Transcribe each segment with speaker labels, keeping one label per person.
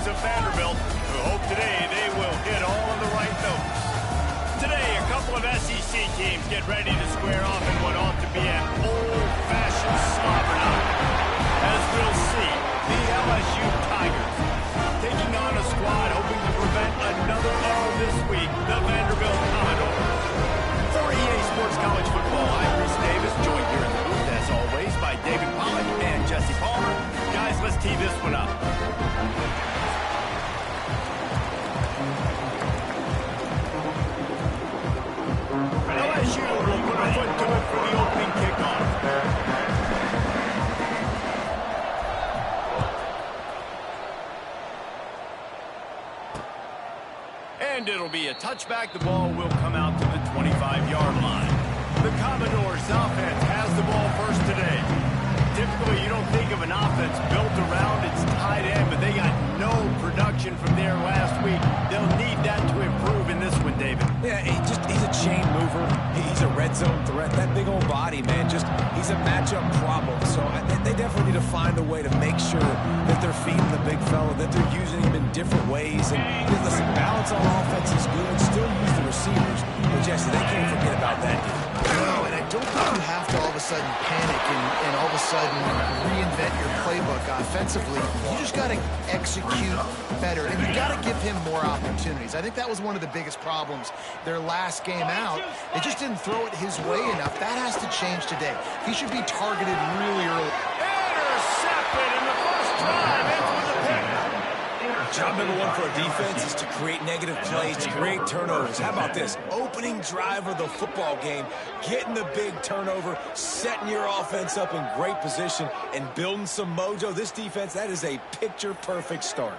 Speaker 1: fans of Vanderbilt who hope today they will hit all of the right notes. Today, a couple of SEC teams get ready to square off in what ought to be an old-fashioned slobber knock. As we'll see, the LSU Tigers taking on a squad hoping to prevent another L this week, the Vanderbilt Commodores. For EA Sports College Football, I'm Reese Davis, joined here in the booth, as always, by David Pollack and Jesse Palmer. Guys, let's tee this one up. LSU will put a foot to it for the opening kickoff. And it'll be a touchback. The ball will come out to the 25-yard line. The Commodores offense has the ball first today. Typically, you don't think of an offense built around its tight end, but they got no production from there last week. They'll need that to improve in this one, David.
Speaker 2: Yeah, he's a chain mover. He's a red zone threat. That big old body, man, he's a matchup problem. So they definitely need to find a way to make sure that they're feeding the big fella, that they're using him in different ways. And listen, balance on offense is good. Still use the receivers. But Jesse, they can't forget about that.
Speaker 3: No, and I don't think you have to all of a sudden panic and all of a sudden reinvent your playbook offensively. You just got to execute better, and you got to give him more opportunities. I think that was one of the biggest problems their last game out. They just didn't throw it his way enough. That has to change today. He should be targeted really early.
Speaker 1: Intercepted in the first time. Into the pick.
Speaker 2: Job number one for a defense is to create negative plays, to create turnovers. How about this? Opening drive of the football game, getting the big turnover, setting your offense up in great position, and building some mojo. This defense, that is a picture-perfect start.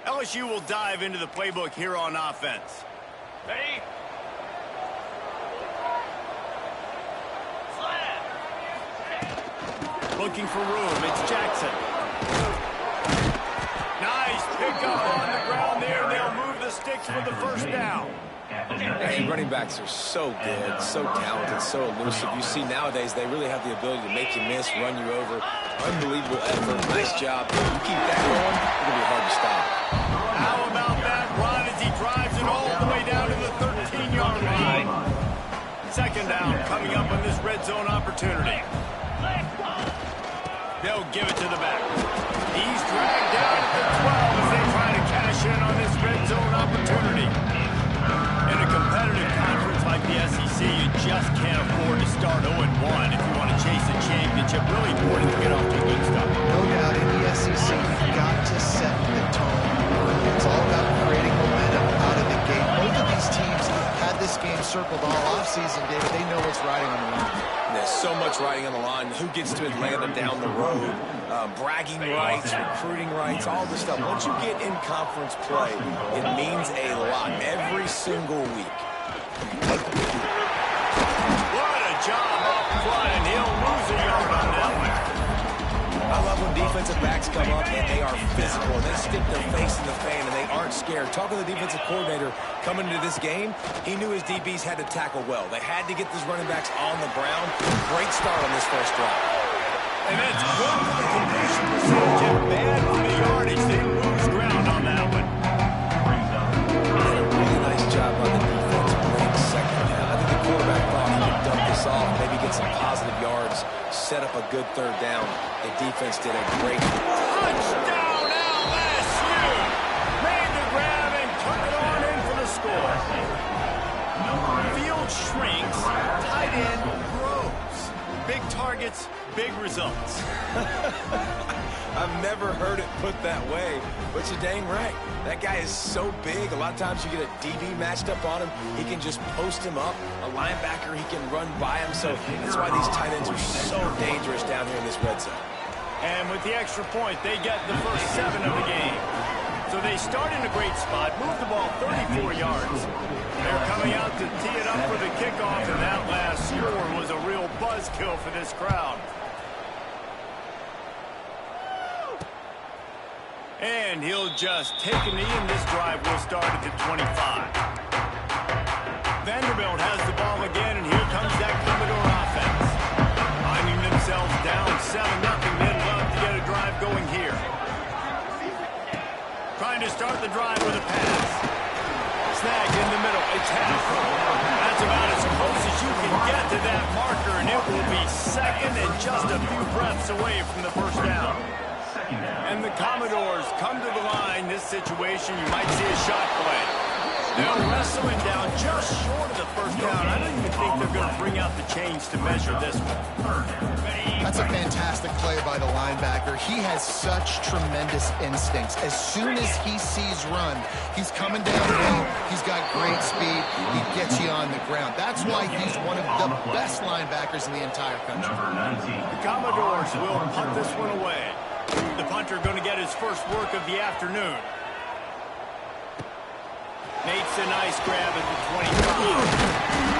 Speaker 1: LSU will dive into the playbook here on offense. Ready? Looking for room. It's Jackson. Nice pickup on the ground there. They'll move the sticks for the first down.
Speaker 2: Hey, running backs are so good, so talented, so elusive. You see nowadays they really have the ability to make you miss, run you over. Unbelievable effort. Nice job. You keep that going, it's going to be hard to stop.
Speaker 1: How about that run as he drives it all the way down to the 13-yard line? Second down coming up on this red zone opportunity. They'll give it to the back. He's dragged down at the 12 as they try to cash in on this red zone opportunity. In a competitive conference like the SEC, you just can't afford to start 0-1 if you want to chase a championship. Really important to get off to a good start.
Speaker 3: No doubt in the SEC, you've got to set the tone early. It's all about creating momentum out of the gate. Both of these teams had this game circled all offseason, David. They know what's riding on the line.
Speaker 2: There's so much riding on the line. Who gets to Atlanta down the road? Bragging rights, recruiting rights, all this stuff. Once you get in conference play, it means a lot every single week.
Speaker 1: What a job up front, and he'll lose a yard on that one.
Speaker 2: I love when defensive backs come up and they are physical and they stick their face in the fan and they aren't scared. Talking to the defensive coordinator coming into this game, he knew his DBs had to tackle well. They had to get these running backs on the ground. Great start on this first drive.
Speaker 1: And that's good for the completion percentage and bad for the yardage. They lose ground on that one.
Speaker 2: A really nice job on the defense. Great second down. I think the quarterback thought he could dump this off, maybe get some positive yards, set up a good third down. The defense did a great job.
Speaker 1: Touchdown LSU! Made the grab and took it on in for the score. Field shrinks, tight end grows. Big targets, big results.
Speaker 2: I've never heard it put that way, but you're dang right. That guy is so big. A lot of times you get a DB matched up on him. He can just post him up. A linebacker, he can run by him. So that's why these tight ends are so dangerous down here in this red zone.
Speaker 1: And with the extra point, they get the first 7 of the game. So they start in a great spot, move the ball 34 yards. They're coming out to tee it up for the kickoff, and that last score was a real buzzkill for this crowd. And he'll just take a knee, and this drive will start at the 25. start the drive with a pass. Snagged in the middle. It's half. That's about as close as you can get to that marker, and it will be second and just a few breaths away from the first down. And the Commodores come to the line. This situation, you might see a shot play. They'll wrestle him down just short of the first down. I don't even think they're going to bring out the chains to measure this one.
Speaker 3: That's a fantastic play by the linebacker. He has such tremendous instincts. As soon as he sees run, he's coming downhill. He's got great speed. He gets you on the ground. That's why he's one of the best linebackers in the entire country.
Speaker 1: The Commodores will punt this one away. The punter going to get his first work of the afternoon. Makes a nice grab at the 25.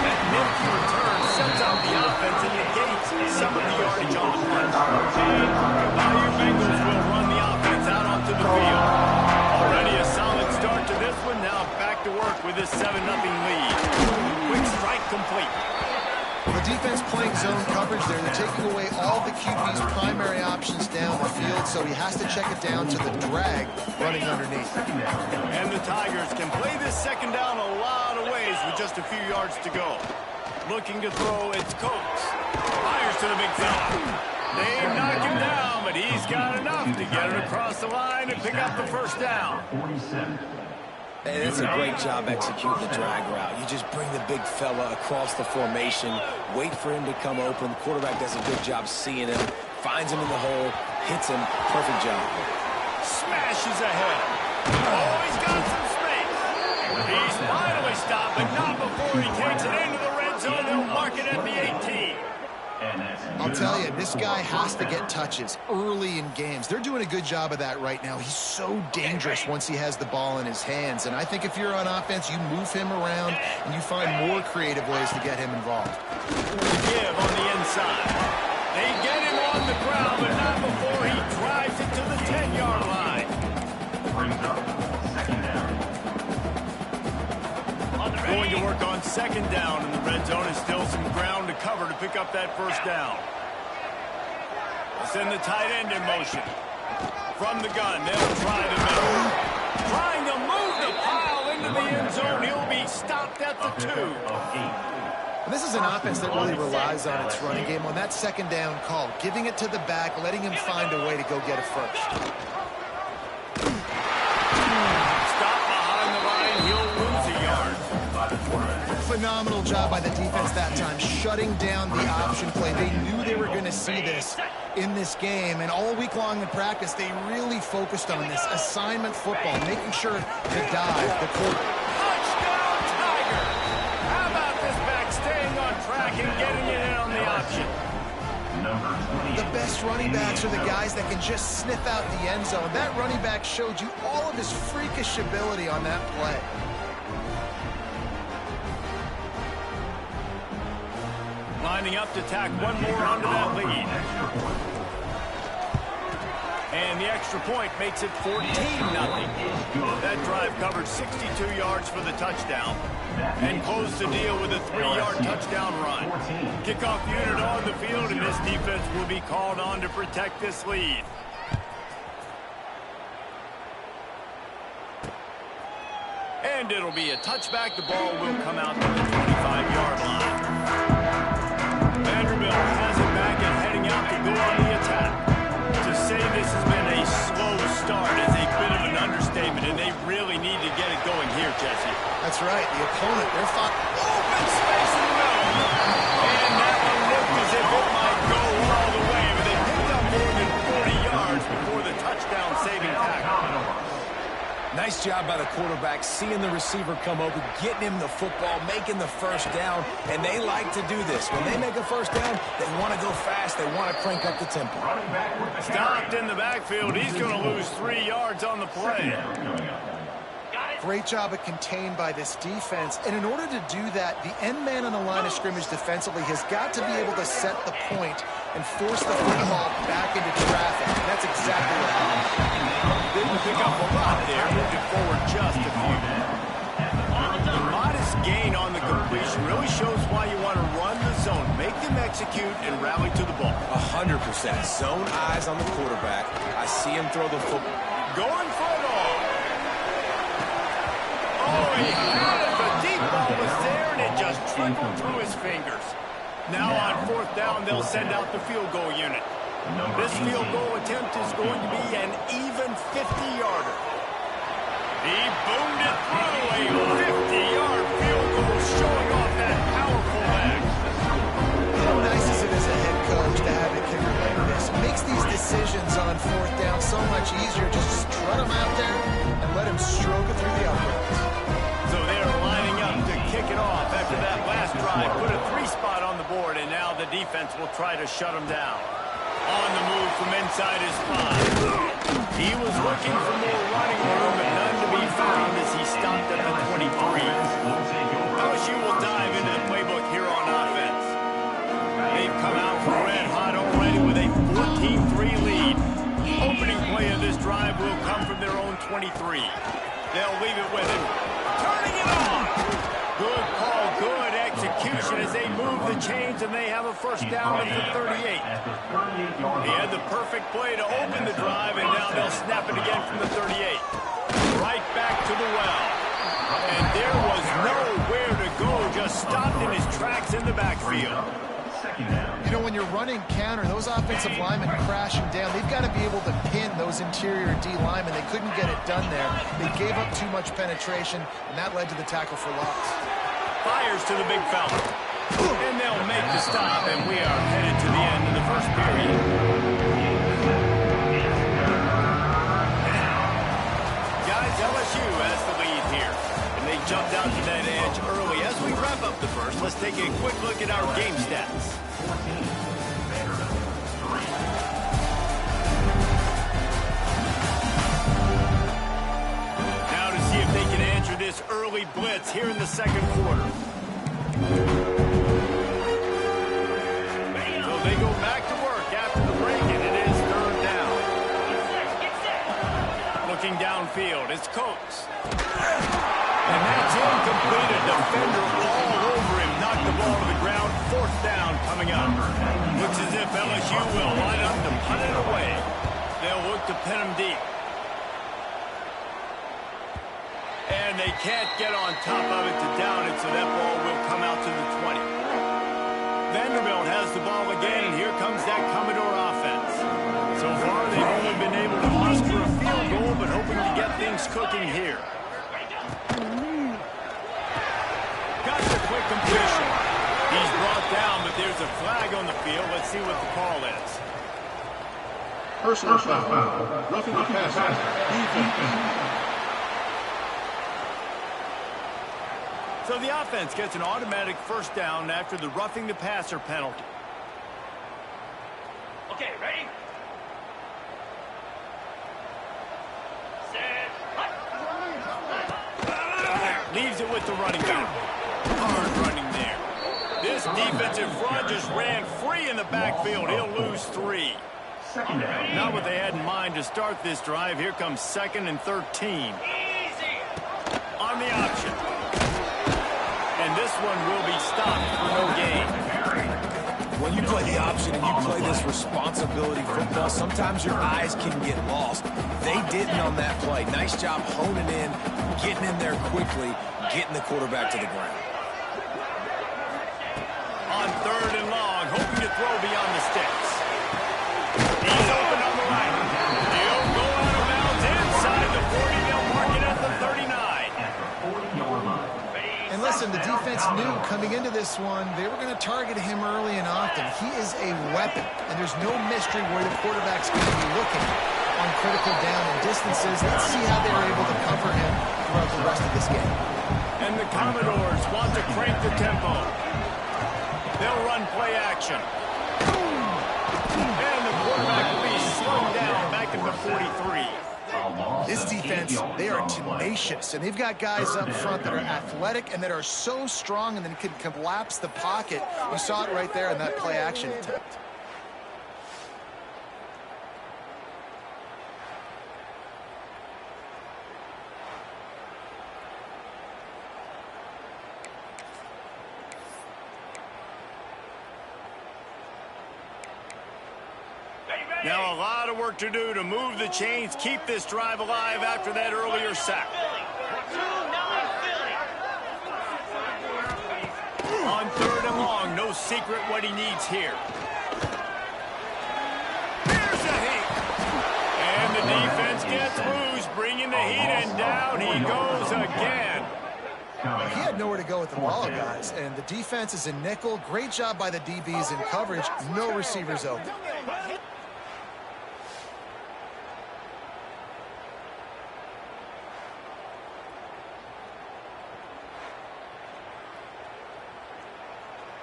Speaker 1: That nifty return sets up the offense and negates some of the yardage on the punt. Now your Bengals will run the offense out onto the field. Already a solid start to this one. Now back to work with this 7-0 lead. Quick strike complete.
Speaker 3: The defense playing zone coverage there. They're taking away all the QB's primary options down the field, so he has to check it down to the drag running underneath.
Speaker 1: And the Tigers can play this second down a lot of ways with just a few yards to go. Looking to throw, it's Coates. Fires to the big fella. They knock him down, but he's got enough to get it across the line and pick up the first down.
Speaker 2: Hey, that's a great job executing the drag route. You just bring the big fella across the formation, wait for him to come open. The quarterback does a good job seeing him, finds him in the hole, hits him. Perfect job.
Speaker 1: Smashes ahead. Oh, he's got some space. He's finally stopped, but not before he takes it into the red zone. They'll mark it at the 18.
Speaker 3: I'll tell you, this guy has to get touches early in games. They're doing a good job of that right now. He's so dangerous once he has the ball in his hands. And I think if you're on offense, you move him around and you find more creative ways to get him involved.
Speaker 1: Give on the inside. They get him on the ground, but not before he drives it to the 10-yard line.
Speaker 4: Brings up second down.
Speaker 1: Going to work on second down in the red zone. Is still some ground to cover to pick up that first down. Send the tight end in motion. From the gun, they'll try the middle. Trying to move the pile into the end zone. He'll be stopped at the 2.
Speaker 3: And this is an offense that really relies on its running game on that second down call, giving it to the back, letting him find a way to go get a first.
Speaker 1: Stop behind the line. He'll lose a yard.
Speaker 3: Phenomenal job by the defense that time, shutting down the option play. They knew they were going to see this in this game, and all week long in practice, they really focused on this assignment football, making sure to dive the quarter.
Speaker 1: Touchdown, Tiger! How about this back staying on track and getting it in on the option?
Speaker 3: The best running backs are the guys that can just sniff out the end zone. That running back showed you all of his freakish ability on that play.
Speaker 1: Lining up to tack one more onto that lead. And the extra point makes it 14-0. That drive covered 62 yards for the touchdown and closed the deal with a 3-yard touchdown run. Kickoff unit on the field, and this defense will be called on to protect this lead. And it'll be a touchback. The ball will come out to the 25-yard line. Vanderbilt has it back and heading out to go on the attack. To say this has been a slow start is a bit of an understatement, and they really need to get it going here, Jesse.
Speaker 3: That's right. The opponent, they're fought.
Speaker 1: Open space in the middle. And that one looked as if it might go all the way, but they picked up more than 40 yards before the touchdown-saving tackle.
Speaker 2: Nice job by the quarterback, seeing the receiver come open, getting him the football, making the first down, and they like to do this. When they make a first down, they want to go fast. They want to crank up the tempo.
Speaker 1: Stopped in the backfield. He's going to lose 3 yards on the play.
Speaker 3: Great job of contained by this defense. And in order to do that, the end man on the line of scrimmage defensively has got to be able to set the point and force the football back into traffic. And that's exactly what happened.
Speaker 1: Didn't pick up a lot there. Moved it forward just a few. The modest gain on the completion really shows why you want to run the zone. Make them execute and rally to the ball.
Speaker 2: 100%. Zone eyes on the quarterback. I see him throw the football.
Speaker 1: Going for it all. Oh, he had it. The deep ball was there, and it just trickled through his fingers. Now on fourth down, they'll send out the field goal unit. This field goal attempt is going to be an even 50-yarder. He boomed it through a 50-yard field goal, showing off that powerful leg.
Speaker 3: How nice is it as a head coach to have a kicker like this? It makes these decisions on fourth down so much easier. Just trot him out there and let him stroke it through the uprights.
Speaker 1: So they're lining up to kick it off after that last drive. Put a 3-spot on the board, and now the defense will try to shut him down. On the move from inside his 5. He was looking for more running room, but none to be found as he stopped at the 23. LSU will dive into the playbook here on offense. They've come out red hot already with a 14-3 lead. Opening play of this drive will come from their own 23. They'll leave it with him. Turning it on! Good call, good execution as they move the chains, and they have a first down at the 38. He had the perfect play to open the drive, and now they'll snap it again from the 38. Right back to the well. And there was nowhere to go, just stopped in his tracks in the backfield.
Speaker 3: You know, when you're running counter, those offensive linemen crashing down, they've got to be able to pin those interior D linemen. They couldn't get it done there. They gave up too much penetration, and that led to the tackle for loss.
Speaker 1: Fires to the big fella. And they'll make the stop, and we are headed to the end of the first period. Guys, LSU has the lead here. And they jumped out to that edge early. As we wrap up the first, let's take a quick look at our game stats. Now to see if they can answer this early blitz here in the second quarter. So they go back to work after the break, and it is third down. Looking downfield, it's Coates. And that's incomplete. A defender all over him. Knocked the ball to the ground. Fourth down coming up. Looks as if LSU will line up to punt it away. They'll look to pin him deep. And they can't get on top of it to down it, so that ball will come out to the 20. Vanderbilt has the ball again, and here comes that Commodore offense. So far, they've only been able to muster a field goal, but hoping to get things cooking here. Got the quick completion. He's brought down, but there's a flag on the field. Let's see what the call is.
Speaker 5: Personal foul. Roughing the passer. Defense.
Speaker 1: So the offense gets an automatic first down after the roughing the passer penalty.
Speaker 6: Okay, ready? Set.
Speaker 1: Leaves it with the running back. Hard running there. This defensive front just ran free in the backfield. He'll lose 3. Not what they had in mind to start this drive. Here comes 2nd and 13.
Speaker 6: Easy.
Speaker 1: On the option. And this one will be stopped for no gain.
Speaker 2: When you play the option and you play this responsibility football, sometimes your eyes can get lost. They didn't on that play. Nice job honing in, getting in there quickly, getting the quarterback to the ground.
Speaker 1: On 3rd and long, hoping to throw beyond the sticks. He's open on the right. He'll go out of bounds inside the 40. They'll mark it at the 39.
Speaker 3: And listen, the defense knew coming into this one, they were going to target him early and often. He is a weapon, and there's no mystery where the quarterback's going to be looking on critical down and distances. Let's see how they were able to cover him throughout the rest of this game.
Speaker 1: And the Commodores want to crank the tempo. They'll run play action. And the quarterback will be slowed down back at the 43.
Speaker 3: This defense, they are tenacious, and they've got guys up front that are athletic and that are so strong and then can collapse the pocket. You saw it right there in that play action attempt.
Speaker 1: Now a lot of work to do to move the chains, keep this drive alive after that earlier sack.
Speaker 6: 2-9-50.
Speaker 1: On 3rd and long, no secret what he needs here. Here's a heat. And the defense gets loose, bringing the heat, and down he goes again.
Speaker 3: He had nowhere to go with the ball, guys, and the defense is in nickel. Great job by the DBs in coverage. No receivers open.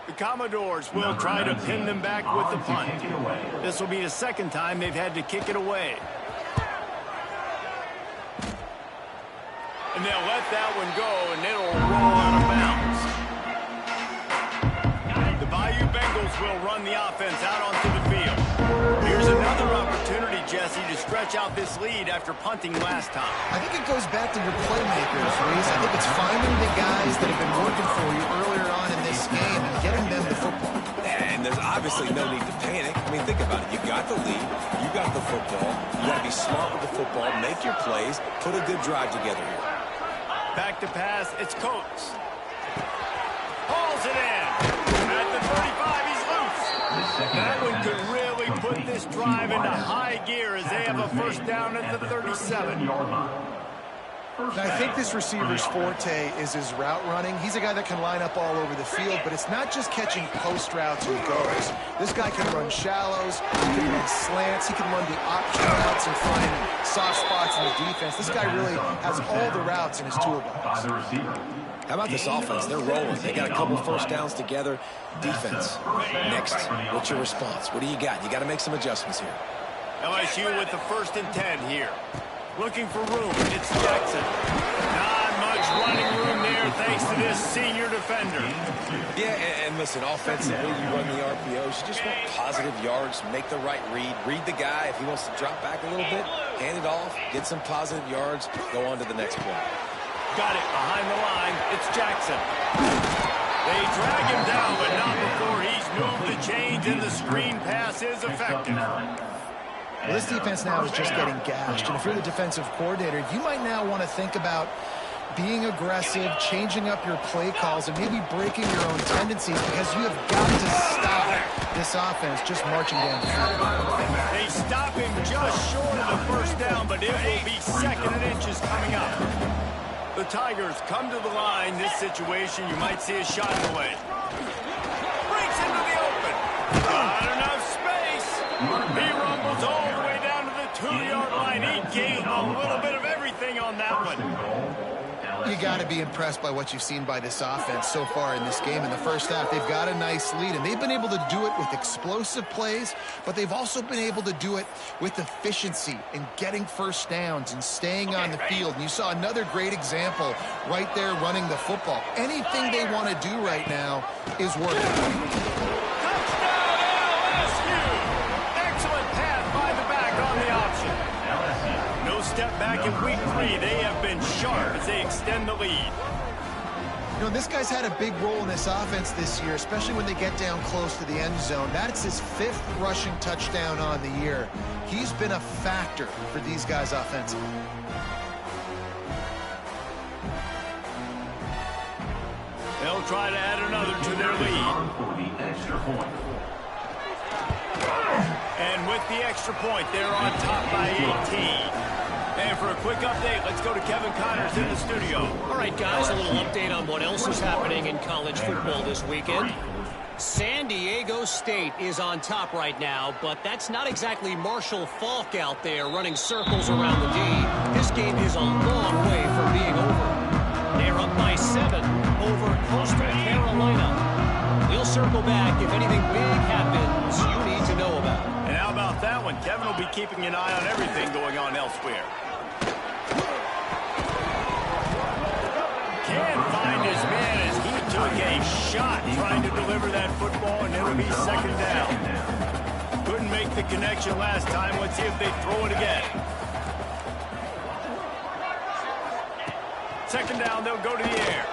Speaker 1: The Commodores will try to pin them back with the punt. This will be the second time they've had to kick it away. And they'll let that one go, and it'll roll out of bounds. The Bayou Bengals will run the offense out onto the field. Here's another opportunity, Jesse, to stretch out this lead after punting last time.
Speaker 3: I think it goes back to your playmakers, Reese. I think it's finding the guys that have been working for you earlier on in this game and getting them the football.
Speaker 2: And there's obviously no need to panic. I mean, think about it. You got the lead. You got the football. You got to be smart with the football, make your plays, put a good drive together here.
Speaker 1: Back to pass, it's Coates. Hauls it in. At the 35, he's loose. That one could really put this drive into high gear as they have a first down at the 37.
Speaker 3: And I think this receiver's forte is his route running. He's a guy that can line up all over the field, but it's not just catching post routes and goes. This guy can run shallows, he can run slants, he can run the option routes and find soft spots in the defense. This guy really has all the routes in his toolbox.
Speaker 2: How about this offense? They're rolling. They got a couple first downs together. Defense. Next, what's your response? What do you got? You got to make some adjustments here.
Speaker 1: LSU with the 1st and 10 here. Looking for room. It's Jackson. Not much running room there thanks to this senior defender.
Speaker 2: Yeah, and listen, offensively, you run the RPOs. You just want positive yards, make the right read the guy. If he wants to drop back a little bit, hand it off, get some positive yards, go on to the next play.
Speaker 1: Got it behind the line. It's Jackson. They drag him down, but not before he's moved the chains, and the screen pass is effective.
Speaker 3: Well, this defense now is just getting gashed, and if you're the defensive coordinator, you might now want to think about being aggressive, changing up your play calls, and maybe breaking your own tendencies, because you have got to stop this offense just marching down the field.
Speaker 1: They stop him just short of the first down, but it will be 2nd and inches coming up. The Tigers come to the line. This situation, you might see a shot in the way. Breaks into the open. Not enough space. He rumbles all the way down to the 2-yard line. He gave a little bit of everything on that one.
Speaker 3: You got to be impressed by what you've seen by this offense so far in this game. In the first half, they've got a nice lead, and they've been able to do it with explosive plays, but they've also been able to do it with efficiency and getting first downs and staying on the field. And you saw another great example right there running the football. Anything they want to do right now is working.
Speaker 1: Touchdown, LSU! Excellent pass by the back on the option. No step back in week 3. They have been sharp as they extend the lead.
Speaker 3: You know, this guy's had a big role in this offense this year, especially when they get down close to the end zone. That's his 5th rushing touchdown on the year. He's been a factor for these guys offensively.
Speaker 1: They'll try to add another to their lead. And with the extra point, they're on top by 18. And for a quick update, let's go to Kevin Connors in the studio.
Speaker 6: All right, guys, a little update on what else is happening in college football this weekend. San Diego State is on top right now, but that's not exactly Marshall Faulk out there running circles around the D. This game is a long way from being over. They're up by 7 over Coastal Carolina. We'll circle back if anything big happens you need to know about.
Speaker 1: And how about that one? Kevin will be keeping an eye on everything going on elsewhere. Can't find his man as he took a shot trying to deliver that football, and it'll be 2nd down. Couldn't make the connection last time. Let's see if they throw it again. 2nd down, they'll go to the air.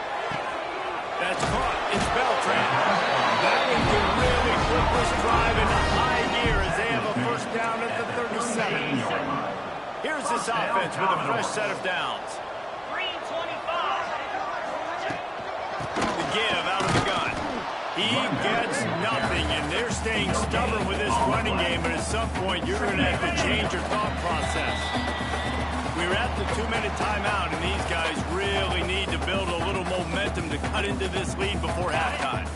Speaker 1: That's caught. It's Beltran. That one can really put this drive into high gear as they have a first down at the 37. Here's this offense with a fresh set of downs. The give out of the gun. He gets nothing, and they're staying stubborn with this running game, but at some point, you're going to have to change your thought process. We're at the 2-minute timeout, and these guys really need to build a little momentum to cut into this lead before halftime.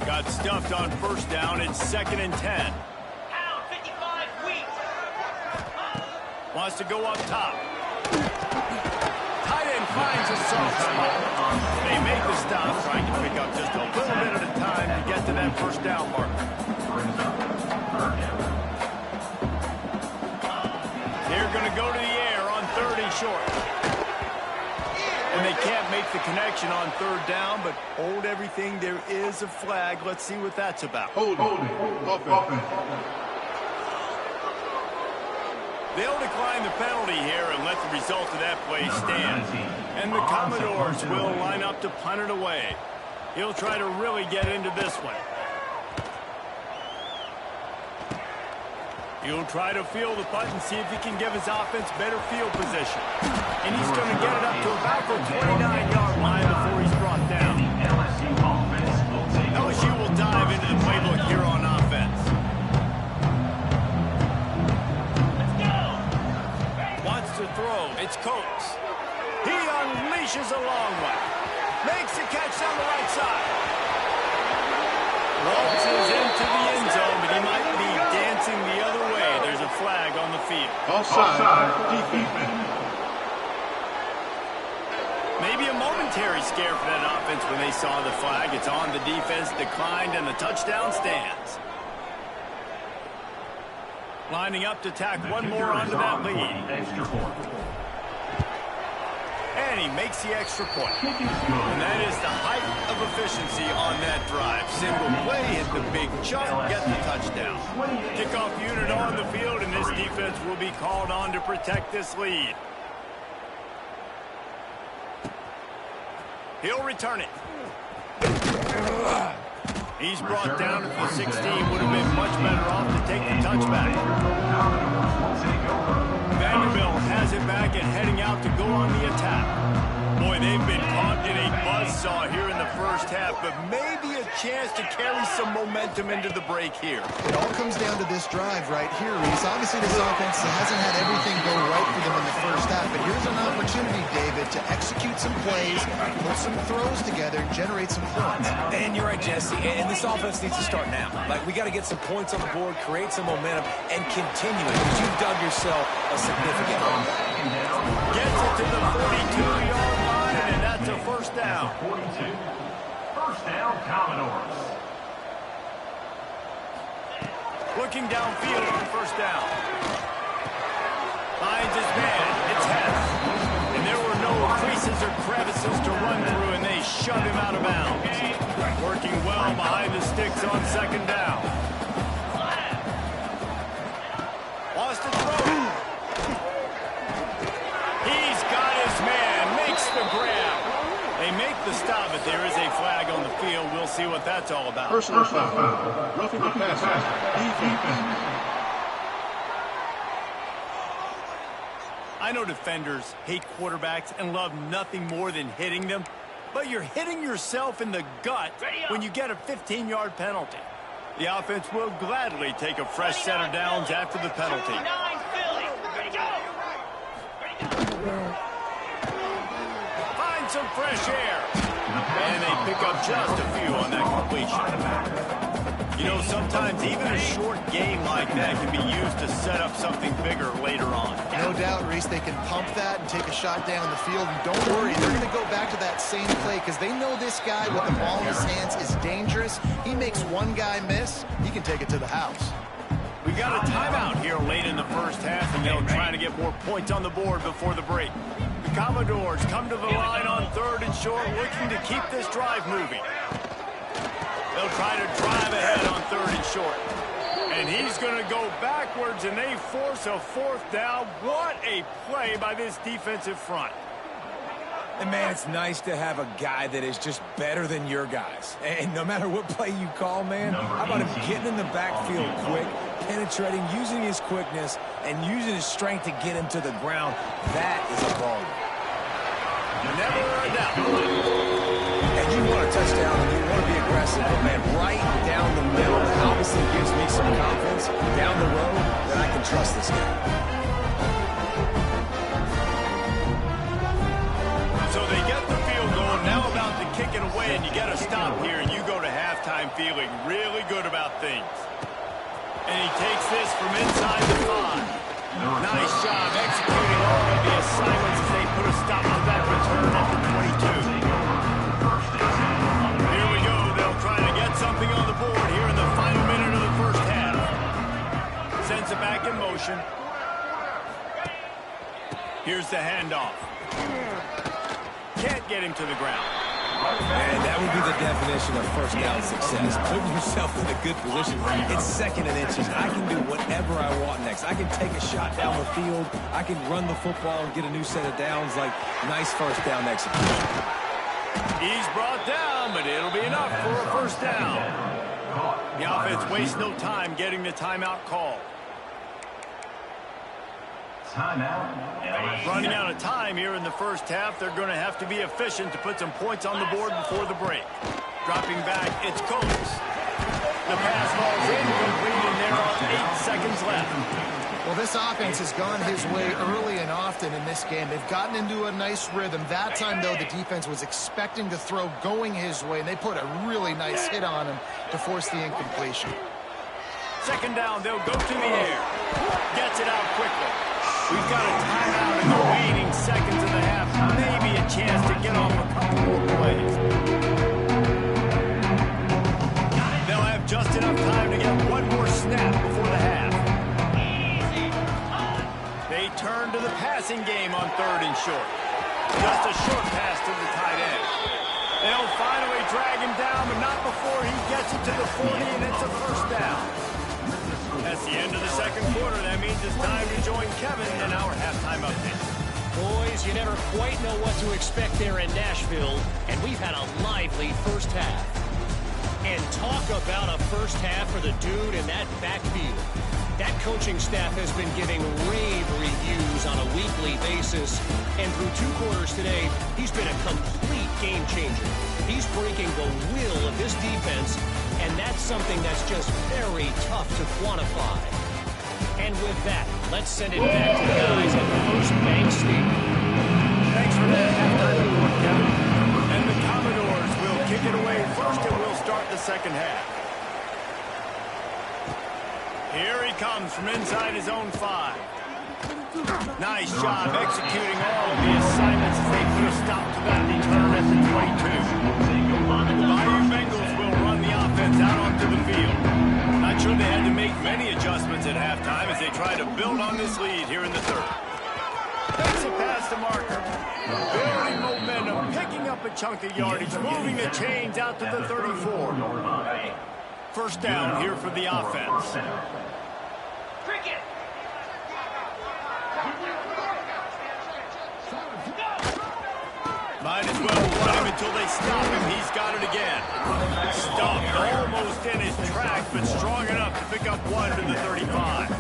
Speaker 1: Got stuffed on first down. It's 2nd and 10. Wants to go up top. Tight end finds a soft spot. They make the stop, trying to pick up just a little bit at a time to get to that first down mark. They're going to go to the air on 3rd and short. And they can't make the connection on 3rd down, but hold everything. There is a flag. Let's see what that's about.
Speaker 5: Hold it. Offense.
Speaker 1: They'll decline the penalty here and let the result of that play stand. And the Commodores will line up to punt it away. He'll try to really get into this one. He'll try to field the punt and see if he can give his offense better field position. And he's going to get it up to about the 29-yard line before he's brought down. LSU will dive into the playbook here on offense. Wants to throw. It's Coates. He unleashes a long one. Makes the catch down the right side. Waltzes into the end zone, but he might be dancing the other way. There's a flag on the field.
Speaker 5: Offside. Defense.
Speaker 1: Maybe a momentary scare for that offense when they saw the flag. It's on the defense, declined, and the touchdown stands. Lining up to tack one more onto that lead. And he makes the extra point. And that is the height of efficiency on that drive. Single play, hit the big chunk, get the touchdown. Kickoff unit on the field, and this defense will be called on to protect this lead. He'll return it. He's brought down to the 16. Would have been much better off to take the touchback. Vanderbilt has it back and heading out to go on the attack. Boy, they've been caught in a buzzsaw here in the first half, but maybe a chance to carry some momentum into the break here.
Speaker 3: It all comes down to this drive right here, Reese. Obviously, this offense hasn't had everything go right for them in the first half, but here's an opportunity, David, to execute some plays, put some throws together, and generate some points.
Speaker 2: And you're right, Jesse, and this offense needs to start now. Like, we got to get some points on the board, create some momentum, and continue it, because you've dug yourself a significant hole.
Speaker 1: Gets it to the 42-yard line, and that's a first down.
Speaker 4: 42. First down, Commodores.
Speaker 1: Looking downfield for first down. Finds his man. It's Hess. And there were no creases or crevices to run through, and they shoved him out of bounds. Working well behind the sticks on second down. Wants to throw. He's got his man. Makes the grab. They make the stop, but there is a flag on the field. We'll see what that's all about.
Speaker 5: Personal foul. Roughing the passer. Defense.
Speaker 1: I know defenders hate quarterbacks and love nothing more than hitting them, but you're hitting yourself in the gut when you get a 15-yard penalty. The offense will gladly take a fresh set of downs after the penalty. Find some fresh air. And they pick up just a few on that completion. You know, sometimes even a short game like that can be used to set up something bigger later on.
Speaker 3: No doubt, Reese, they can pump that and take a shot down the field. And don't worry, they're going to go back to that same play because they know this guy with the ball in his hands is dangerous. He makes one guy miss, he can take it to the house.
Speaker 1: We got a timeout here late in the first half, and they'll try to get more points on the board before the break. The Commodores come to the line on 3rd and short, looking to keep this drive moving. They'll try to drive ahead on 3rd and short. And he's going to go backwards, and they force a fourth down. What a play by this defensive front.
Speaker 2: And, man, it's nice to have a guy that is just better than your guys. And no matter what play you call, man, how about him getting in the backfield quick, penetrating, using his quickness, and using his strength to get him to the ground. That is a ball.
Speaker 1: Never a doubt.
Speaker 2: And you want a touchdown, and you want to be aggressive. aggressive, but man, right down the middle. It obviously gives me some confidence down the road that I can trust this guy.
Speaker 1: So they get the field goal, now about to kick it away, and you get a stop here, and you go to halftime feeling really good about things. And he takes this from inside the 5. Nice job executing all of the assignments as they put a stop to that return at the 22. Here we go. They'll try to get something on the board here in the final minute of the first half. Sends it back in motion. Here's the handoff. Can't get him to the ground.
Speaker 2: And that would be the definition of first down success. Putting yourself in a good position. It's second and inches. I can do whatever I want next. I can take a shot down the field. I can run the football and get a new set of downs. Like, nice first down execution.
Speaker 1: He's brought down, but it'll be enough for a first down. The offense wastes no time getting the timeout call. Running out of time here in the first half. They're going to have to be efficient to put some points on the board before the break. Dropping back, it's Coates. The pass falls incomplete, and there are 8 seconds left.
Speaker 3: Well, this offense has gone his way early and often in this game. They've gotten into a nice rhythm. That time, though, the defense was expecting to throw going his way, and they put a really nice hit on him to force the incompletion.
Speaker 1: Second down, they'll go to the air. Gets it out quickly. We've got a timeout in the waning seconds of the half. Maybe a chance to get off a couple more plays. They'll have just enough time to get one more snap before the half. They turn to the passing game on 3rd and short. Just a short pass to the tight end. They'll finally drag him down, but not before he gets it to the 40, and it's a first down. That's the end of the second quarter. That means it's time to join Kevin in our halftime update.
Speaker 6: Boys, you never quite know what to expect there in Nashville, and we've had a lively first half. And talk about a first half for the dude in that backfield. That coaching staff has been giving rave reviews on a weekly basis, and through 2 quarters today, he's been a complete game changer. He's breaking the will of this defense, and that's something that's just very tough to quantify. And with that, let's send it back to the guys at First Bank Stadium.
Speaker 1: Thanks for that halftime report, Kevin. And the Commodores will kick it away first, and we'll start the second half. Here he comes from inside his own 5. Nice job executing all of the assignments as they put a stop to that return at the 22. The Bayou Bengals will run the offense out onto the field. Not sure they had to make many adjustments at halftime as they try to build on this lead here in the 3rd. Takes a pass to Marker. Building momentum, picking up a chunk of yardage, moving the chains out to the 34. First down here for the offense. Might as well run him until they stop him. He's got it again. Stopped almost in his track, but strong enough to pick up 1 to the 35.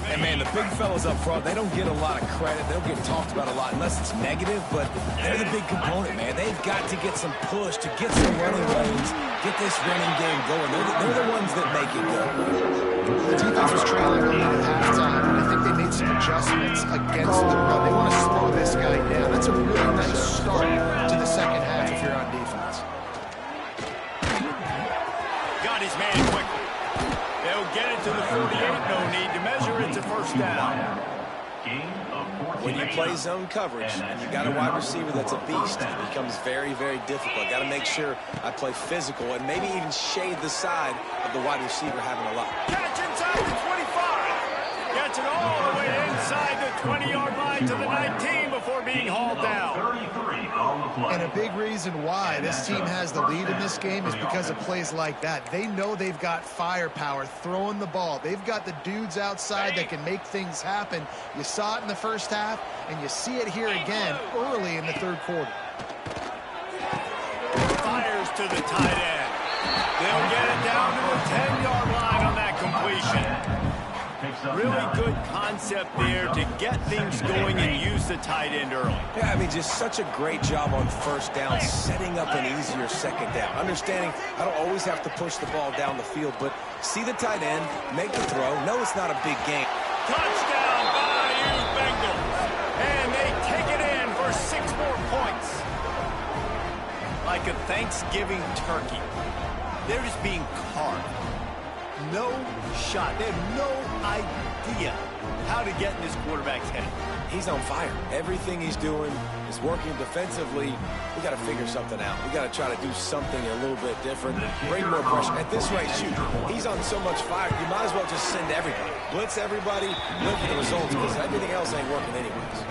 Speaker 2: And, man, the big fellas up front, they don't get a lot of credit. They don't get talked about a lot unless it's negative, but they're the big component, man. They've got to get some push, to get some running lanes, get this running game going. They're the ones that make it go.
Speaker 3: The defense was trailing early at halftime, and I think they made some adjustments against the run. They want to slow this guy down. That's a really nice start to the second half if you're on defense.
Speaker 1: Got his man quickly. They'll get it to the 48. No need to measure. It's a first down.
Speaker 2: When you play zone coverage and you got a wide receiver that's a beast, it becomes very, very difficult. Got to make sure I play physical and maybe even shade the side of the wide receiver having a lot.
Speaker 1: Catch inside the 25. Gets it all the way inside the 20-yard line to the 19 before being hauled down.
Speaker 3: And a big reason why this team has the lead in this game is because of plays like that. They know they've got firepower throwing the ball. They've got the dudes outside that can make things happen. You saw it in the first half, and you see it here again early in the 3rd quarter.
Speaker 1: Fires to the tight end. They'll get it down to the 10-yard line on that completion. Really good concept there to get things going and use the tight end early.
Speaker 2: Yeah, I mean, just such a great job on first down, setting up an easier second down. Understanding I don't always have to push the ball down the field, but see the tight end, make the throw. No, it's not a big game.
Speaker 1: Touchdown, Bayou Bengals. And they take it in for 6 more points. Like a Thanksgiving turkey. They're just being carved. No shot. They have no idea how to get in this quarterback's head.
Speaker 2: He's on fire. Everything he's doing is working defensively. We got to figure something out. We got to try to do something a little bit different. Bring more pressure. At this rate, shoot, he's on so much fire, you might as well just send everybody. Blitz everybody, look for the results, because everything else ain't working anyways.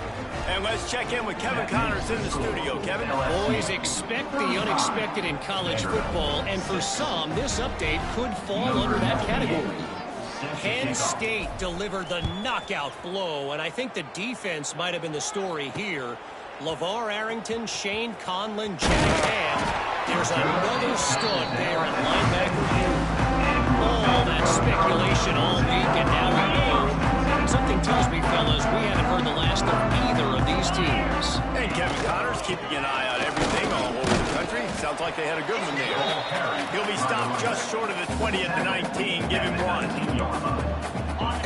Speaker 1: And let's check in with Kevin Connors in the studio. Kevin?
Speaker 6: Boys, expect the unexpected in college football, and for some, this update could fall under that category. Penn State delivered the knockout blow, and I think the defense might have been the story here. LeVar Arrington, Shane Conlon, Jack Ham. There's another stud there at linebacker. All that speculation all week, and now we know. Something tells me, fellas, we haven't heard the last of either of these teams.
Speaker 1: And Kevin Connors keeping an eye on everything all over the country. Sounds like they had a good one there. He'll be stopped just short of the 20 at the 19. Give him 1.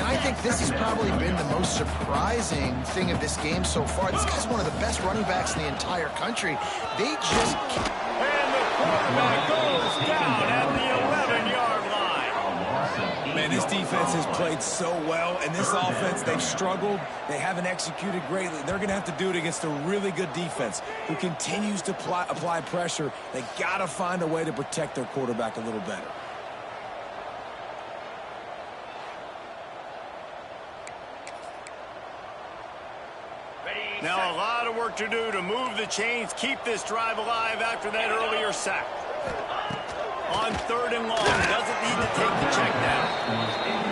Speaker 3: And I think this has probably been the most surprising thing of this game so far. This guy's one of the best running backs in the entire country. They just...
Speaker 1: And the quarterback goes down at the 11-yard line.
Speaker 2: Man, this defense has played so well, and this offense, they've struggled. They haven't executed greatly. They're going to have to do it against a really good defense who continues to apply pressure. They got to find a way to protect their quarterback a little better.
Speaker 1: Now a lot of work to do to move the chains, keep this drive alive after that earlier sack. On 3rd and long, doesn't need to take the check down.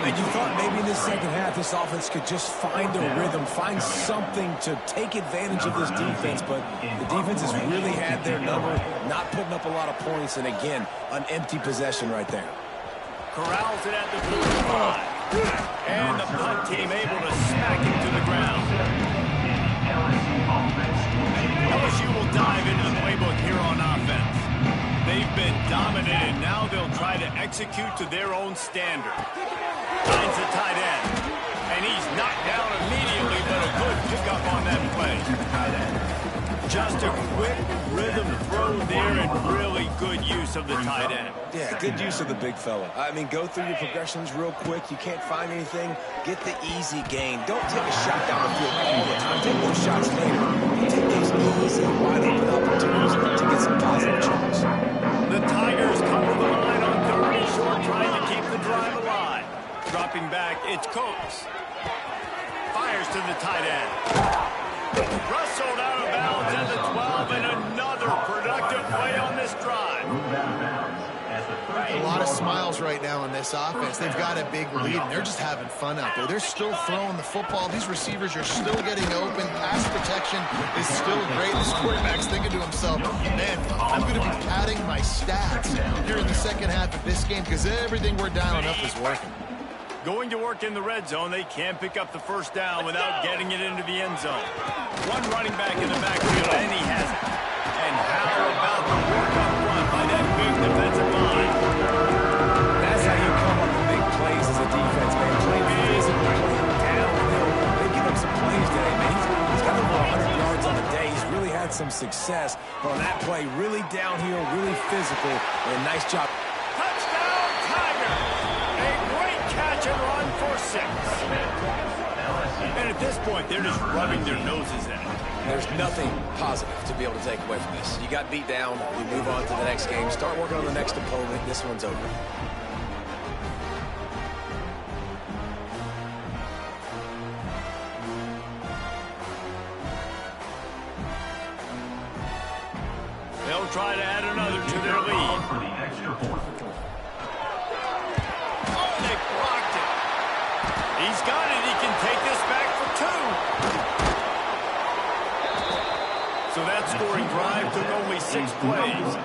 Speaker 2: And you thought maybe in the second half this offense could just find a rhythm, find something to take advantage of this defense, but the defense has really had their number, not putting up a lot of points, and again, an empty possession right there.
Speaker 1: Corrals it at the 45. And the punt team able to smack him to the ground. LSU will dive into the playbook here on offense. They've been dominated. Now they'll try to execute to their own standard. Finds the tight end. And he's knocked down immediately, but a good pickup on that play. Just a quick rhythm throw there and really good use of the tight end.
Speaker 2: Yeah, good use of the big fella. I mean, go through your progressions real quick. You can't find anything. Get the easy gain. Don't take a shot down the field all the time. Take those shots later. Take those easy, wide open opportunities to get some positive chance.
Speaker 1: The Tigers cover the line on 3rd and short, trying to keep the drive alive. Dropping back, it's Coates. Fires to the tight end. Rustled out of bounds at the 12, and another productive play on this drive.
Speaker 3: A lot of smiles right now in this offense. They've got a big lead, and they're just having fun out there. They're still throwing the football. These receivers are still getting open. Pass protection is still great. This quarterback's thinking to himself, man, I'm going to be padding my stats here in the second half of this game because everything we're dialing up is working.
Speaker 1: Going to work in the red zone. They can't pick up the first down without getting it into the end zone. One running back in the backfield, and he has it. And how about the work up front by that big defensive line?
Speaker 2: That's how you come up with big plays as a defense, man. Playing physically, playing downhill. They give up some plays today, man. He's got over 100 yards on the day. He's really had some success. But on that play, really downhill, really physical, and a nice job.
Speaker 1: Touchdown, Tigers! A great catch and run for 6. And at this point, they're just rubbing their noses at it.
Speaker 2: There's nothing positive to be able to take away from this. You got beat down, you move on to the next game, start working on the next opponent. This one's over.
Speaker 1: They'll try to add another to their lead. Oh, they blocked it. He's got it. He can take this back for 2. So that scoring drive took only 6 plays.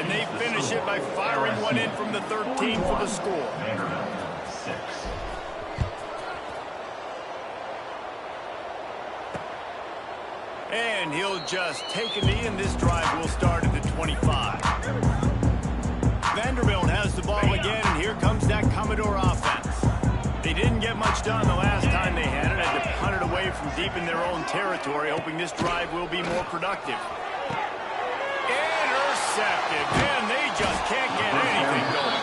Speaker 1: And they finish it by firing one in from the 13 for the score. And he'll just take a knee, and this drive will start at the 25. Vanderbilt has the ball again, and here comes that Commodore offense. They didn't get much done the last time they had it. Had to punt it away from deep in their own territory, hoping this drive will be more productive. Intercepted. Man, they just can't get anything going.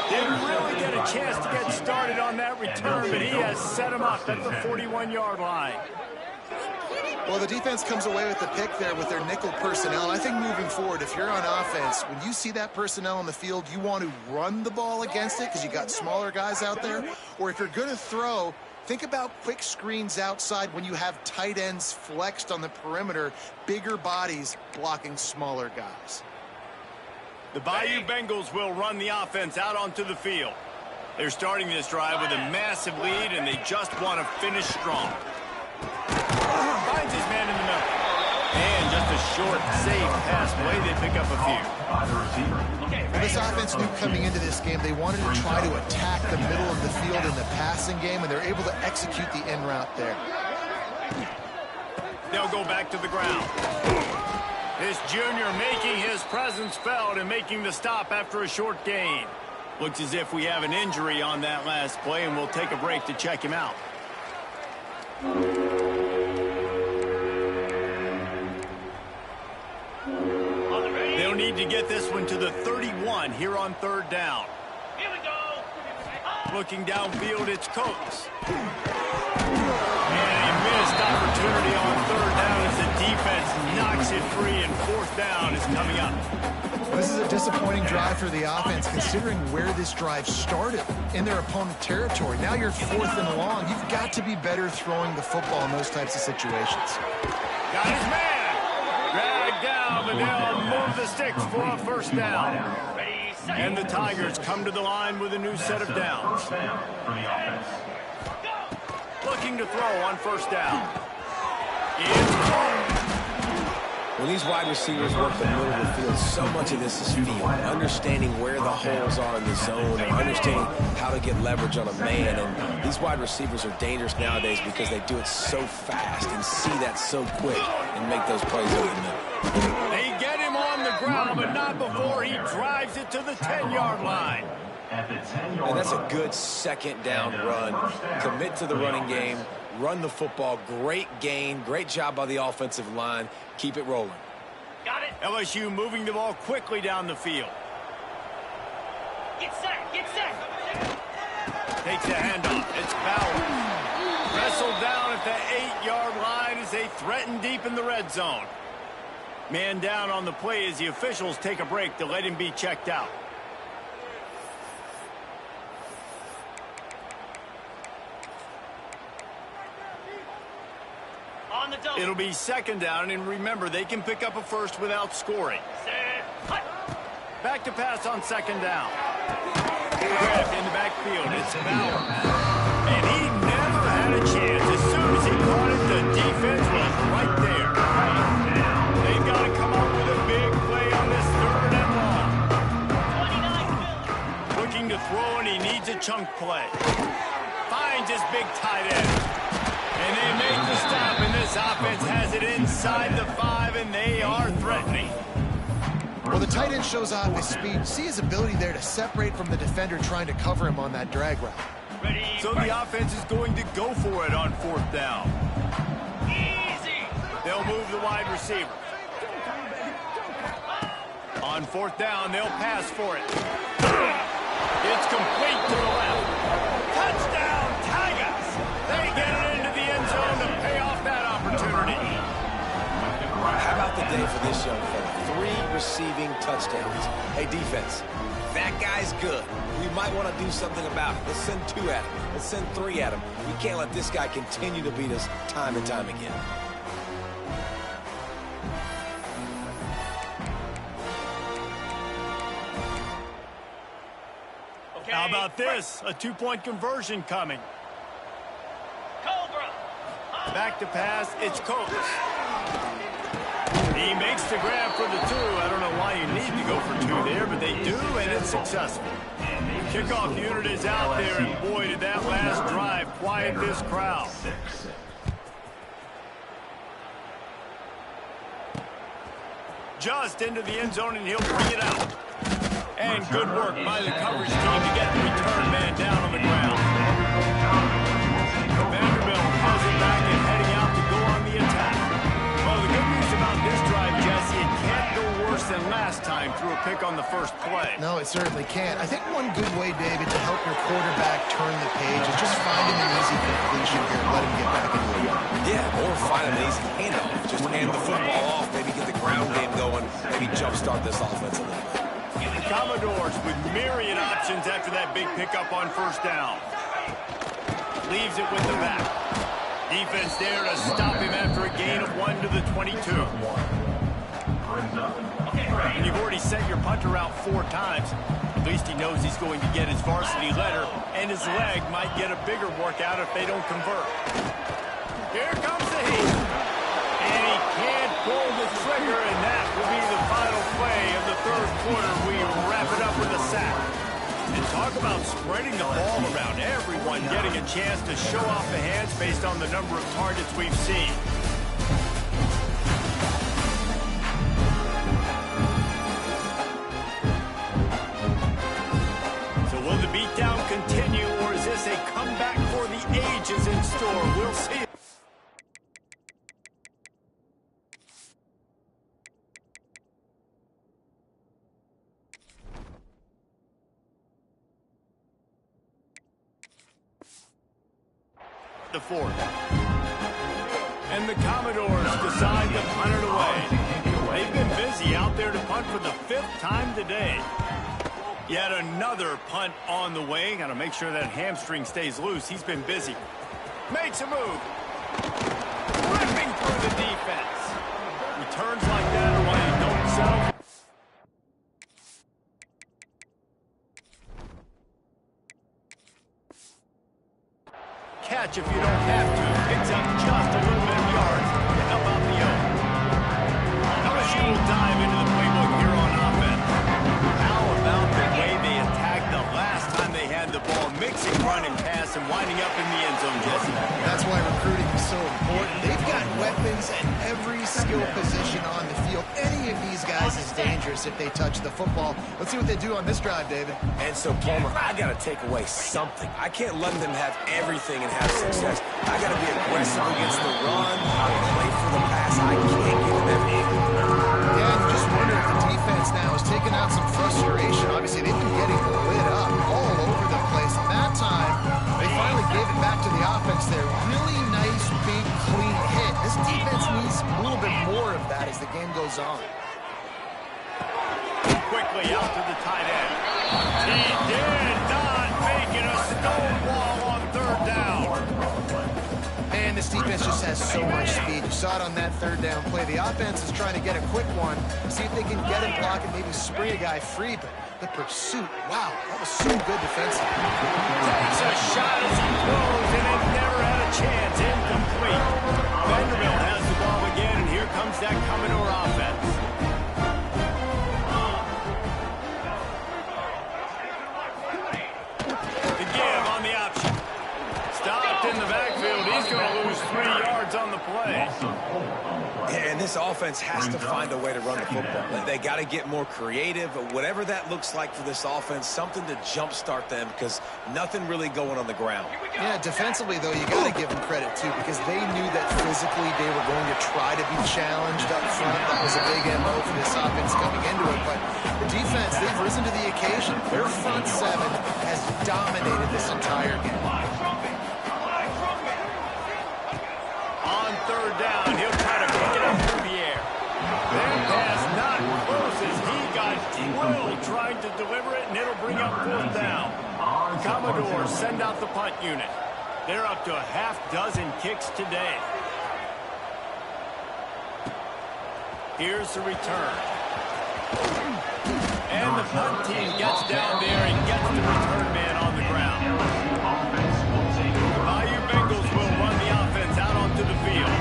Speaker 1: Didn't really get a chance to get started on that return, but he has set him up at the 41-yard line.
Speaker 3: Well, the defense comes away with the pick there with their nickel personnel. I think moving forward, if you're on offense, when you see that personnel on the field, you want to run the ball against it because you got smaller guys out there. Or if you're going to throw, think about quick screens outside when you have tight ends flexed on the perimeter, bigger bodies blocking smaller guys.
Speaker 1: The Bayou Bengals will run the offense out onto the field. They're starting this drive with a massive lead, and they just want to finish strong. Finds his man in the middle. And just a short, safe pass play. They pick up a few.
Speaker 3: Well, this offense knew coming into this game they wanted to try to attack the middle of the field in the passing game, and they're able to execute the in route there.
Speaker 1: They'll go back to the ground. This junior making his presence felt and making the stop after a short gain. Looks as if we have an injury on that last play, and we'll take a break to check him out. They'll need to get this one to the 31 here on third down.
Speaker 4: Here we go.
Speaker 1: Looking downfield, it's Coates. And a missed opportunity on third down as the defense knocks it free, and fourth down is coming up.
Speaker 3: This is a disappointing drive for the offense, considering where this drive started in their opponent territory. Now you're fourth and long. You've got to be better throwing the football in those types of situations.
Speaker 1: Got his man. Dragged down, but they'll move the sticks for a first down. And the Tigers come to the line with a new set of downs. Looking to throw on first down.
Speaker 2: When these wide receivers work the middle of the field, so much of this is feel. Understanding where the holes are in the zone and understanding how to get leverage on a man. And these wide receivers are dangerous nowadays because they do it so fast and see that so quick and make those plays over the middle.
Speaker 1: They get him on the ground, but not before he drives it to the 10-yard line.
Speaker 2: And that's a good second down run. Commit to the running game. Run the football. Great gain. Great job by the offensive line. Keep it rolling.
Speaker 4: Got it.
Speaker 1: LSU moving the ball quickly down the field.
Speaker 4: Get set. Get set.
Speaker 1: Takes a handoff. It's Bauer. Wrestled down at the 8-yard line as they threaten deep in the red zone. Man down on the play as the officials take a break to let him be checked out. It'll be second down, and remember, they can pick up a first without scoring. Back to pass on second down. Grab in the backfield. It's Bauer. And he never had a chance. As soon as he caught it, the defense was right there. They've got to come up with a big play on this third and long. Looking to throw, and he needs a chunk play. Finds his big tight end. And they make the stop, and this offense has it inside the 5, and they are threatening.
Speaker 3: Well, the tight end shows off his speed. See his ability there to separate from the defender trying to cover him on that drag route.
Speaker 1: So the offense is going to go for it on fourth down.
Speaker 4: Easy.
Speaker 1: They'll move the wide receiver. On fourth down, they'll pass for it. It's complete to the left. Touchdown, Tigers! They get it into the end zone to pay off that opportunity.
Speaker 2: How about the day for this young fella? 3 receiving touchdowns. Hey, defense, that guy's good. We might want to do something about it. Let's send 2 at him. Let's send 3 at him. We can't let this guy continue to beat us time and time again.
Speaker 4: Okay.
Speaker 1: How about this? A 2-point conversion coming.
Speaker 4: Cobra.
Speaker 1: Back to pass, it's Coates. He makes the grab for the 2. I don't know why you need to go for 2 there, but they do, and it's successful. Kickoff unit is out there, and boy, did that last drive quiet this crowd. Just into the end zone, and he'll bring it out. And good work by the coverage team to get the return man down on the ground. Vanderbilt pulls it back and heading out to go on the attack. Well, the good news about this drive, Jesse, it can't go worse than last time through a pick on the first play.
Speaker 3: No, it certainly can't. I think one good way, David, to help your quarterback turn the page is just find him an easy completion here and let him get back into the game.
Speaker 2: Yeah, or find an easy handoff. Just hand the football off, maybe get the ground game going, maybe jumpstart this offense a little bit.
Speaker 1: The Commodores with myriad options after that big pickup on first down. Leaves it with the back. Defense there to stop him after a gain of 1 to the 22. And you've already sent your punter out 4 times. At least he knows he's going to get his varsity letter, and his leg might get a bigger workout if they don't convert. Here comes the heat. And he can't pull the trigger, and that will be the final play of the third quarter. We wrap it up with a sack. And talk about spreading the ball around, everyone getting a chance to show off the hands based on the number of targets we've seen. So will the beatdown continue, or is this a comeback for the ages in store? We'll see. The fourth. And the Commodores decide to punt it away. They've been busy out there to punt for the 5th time today. Yet another punt on the way. Got to make sure that hamstring stays loose. He's been busy. Makes a move. Ripping through the defense. Returns like that are why you don't settle. Catch if you don't have to. Picks up just a little bit of yards to help out the yoke. LSU will dive into the playbook here on offense. How about the way they attacked the last time they had the ball, mixing run and pass and winding up in the end zone, Jesse?
Speaker 3: That's why recruiting is so important. They've got weapons at every skill position on the field. Any of these guys is dangerous if they touch the football. Let's see what they do on this drive, David.
Speaker 2: And so, Palmer, I got to take away something. I can't let them have everything and have success. I got to be aggressive against the run. I play for the pass. I can't give them everything.
Speaker 3: Yeah, you just wonder if the defense now is taking out some frustration. Obviously, they've been getting lit up all over the place. And that time, they finally gave it back to the offense there. Really nice, big, clean hit. This defense needs a little bit more of that as the game goes on.
Speaker 1: Quickly out to the tight end. He did not make it a stone wall on 3rd down.
Speaker 3: Man, this defense just has so much speed. You saw it on that 3rd down play. The offense is trying to get a quick one, see if they can get him blocking, maybe spring a guy free, but the pursuit, wow, that was so good defensively.
Speaker 1: Takes a shot as he throws, and it never had a chance. Incomplete. Vanderbilt has the ball again, and here comes that Commodore offense. The give on the option. Stopped in the backfield. He's going to lose 3 yards on the play.
Speaker 2: And this offense has to find a way to run the football. They got to get more creative, whatever that looks like for this offense, something to jumpstart them because nothing really going on the ground.
Speaker 3: Yeah, defensively, though, you got to give them credit, too, because they knew that physically they were going to try to be challenged up front. That was a big MO for this offense coming into it. But the defense, they've risen to the occasion. Their front 7 has dominated this entire game.
Speaker 1: On 3rd down, he'll try to pick it up through the air. That pass not close as he got drilled trying to deliver it, and it'll bring up 4th down. The Commodores send out the punt unit. They're up to a half-dozen kicks today. Here's the return. And the punt team gets down there and gets the return man on the ground. Bayou Bengals will run the offense out onto the field.